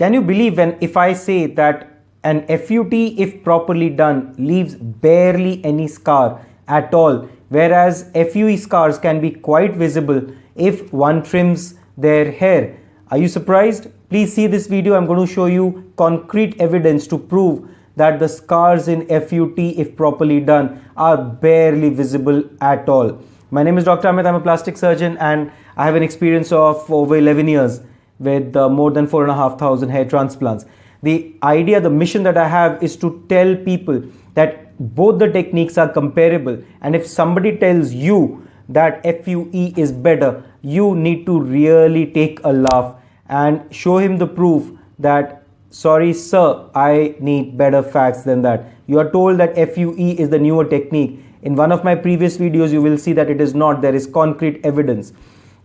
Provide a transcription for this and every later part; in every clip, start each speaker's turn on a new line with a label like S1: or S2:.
S1: Can you believe if I say that an FUT, if properly done, leaves barely any scar at all, whereas FUE scars can be quite visible if one trims their hair? Are you surprised? Please see this video. I'm going to show you concrete evidence to prove that the scars in FUT, if properly done, are barely visible at all. My name is Dr. Amit. I'm a plastic surgeon and I have an experience of over 11 years with more than 4,500 hair transplants. The idea, the mission that I have is to tell people that both the techniques are comparable, and if somebody tells you that FUE is better, you need to really take a laugh and show him the proof that, sorry sir, I need better facts than that. You are told that FUE is the newer technique. In one of my previous videos you will see that it is not. There is concrete evidence.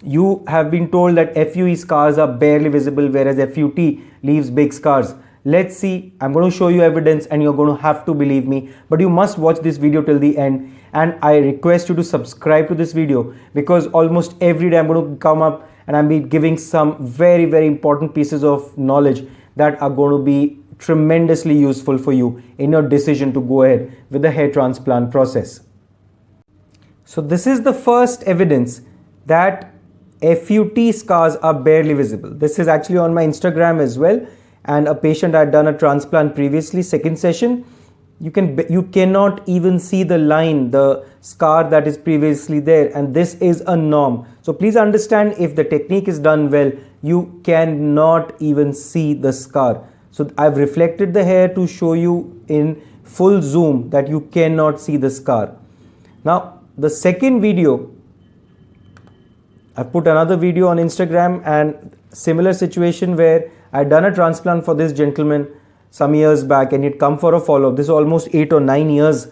S1: You have been told that FUE scars are barely visible, whereas FUT leaves big scars. Let's see. I'm going to show you evidence and you're going to have to believe me, but you must watch this video till the end, and I request you to subscribe to this video, because almost every day I'm going to come up and I'm be giving some very, very important pieces of knowledge that are going to be tremendously useful for you in your decision to go ahead with the hair transplant process. So this is the first evidence that FUT scars are barely visible. This is actually on my Instagram as well, and a patient had done a transplant previously, second session. You cannot even see the line, the scar that is previously there, and this is a norm. So please understand, if the technique is done well, you cannot even see the scar. So I've reflected the hair to show you in full zoom that you cannot see the scar. Now the second video, I've put another video on Instagram, and similar situation where I'd done a transplant for this gentleman some years back, and he'd come for a follow-up. This is almost 8 or 9 years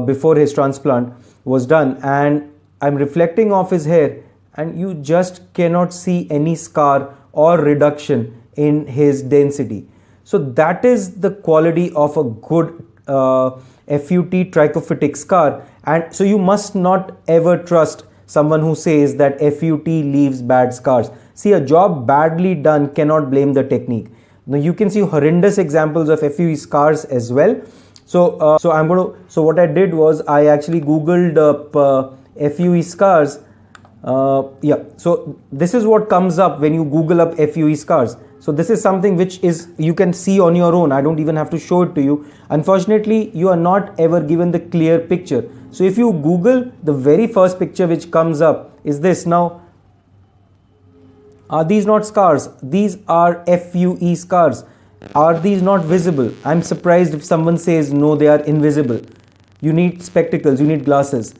S1: before his transplant was done, and I'm reflecting off his hair, and you just cannot see any scar or reduction in his density. So that is the quality of a good FUT trichophytic scar, and so you must not ever trust someone who says that FUT leaves bad scars. See, a job badly done cannot blame the technique. Now you can see horrendous examples of FUE scars as well. So what I did was I actually googled up FUE scars. So this is what comes up when you google up FUE scars. So this is something which is you can see on your own. I don't even have to show it to you. Unfortunately, you are not ever given the clear picture. So if you Google, the very first picture which comes up is this. Now, are these not scars? These are FUE scars. Are these not visible? I'm surprised if someone says no, they are invisible. You need spectacles, you need glasses.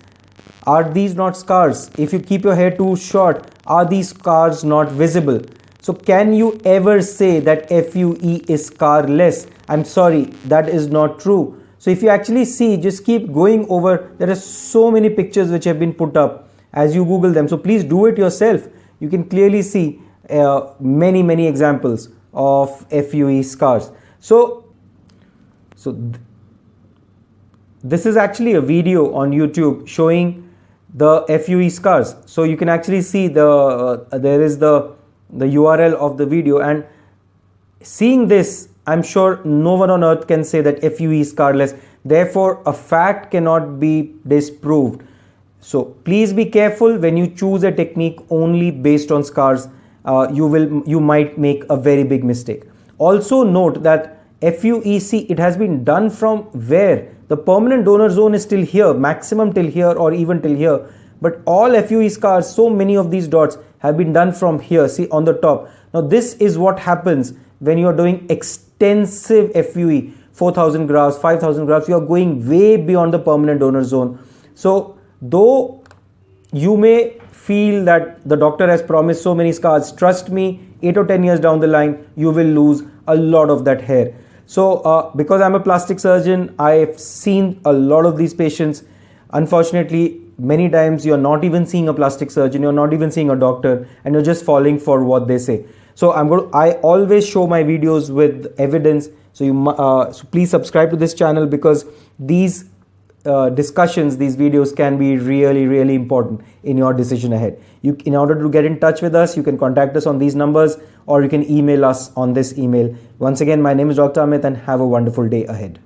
S1: Are these not scars? If you keep your hair too short, are these scars not visible? So can you ever say that FUE is scarless? I'm sorry, that is not true. So if you actually see, just keep going over, there are so many pictures which have been put up as you Google them. So please do it yourself. You can clearly see many examples of FUE scars. So this is actually a video on YouTube showing the FUE scars. So you can actually see there is the URL of the video, and seeing this, I'm sure no one on earth can say that FUE is scarless. Therefore, a fact cannot be disproved. So please be careful when you choose a technique only based on scars. You might make a very big mistake. Also note that FUEC, it has been done from where? The permanent donor zone is still here, maximum till here or even till here. But all FUE scars, so many of these dots have been done from here, see on the top. Now this is what happens when you are doing extensive FUE, 4,000 grafts, 5,000 grafts, you are going way beyond the permanent donor zone. So though you may feel that the doctor has promised so many scars, trust me, 8 or 10 years down the line, you will lose a lot of that hair. So because I'm a plastic surgeon, I've seen a lot of these patients. Unfortunately, many times you're not even seeing a plastic surgeon, you're not even seeing a doctor, and you're just falling for what they say. So I always show my videos with evidence. So so please subscribe to this channel, because these discussions, these videos can be really important in your decision ahead. In order to get in touch with us, you can contact us on these numbers or you can email us on this email. Once again, my name is Dr. Amit and have a wonderful day ahead.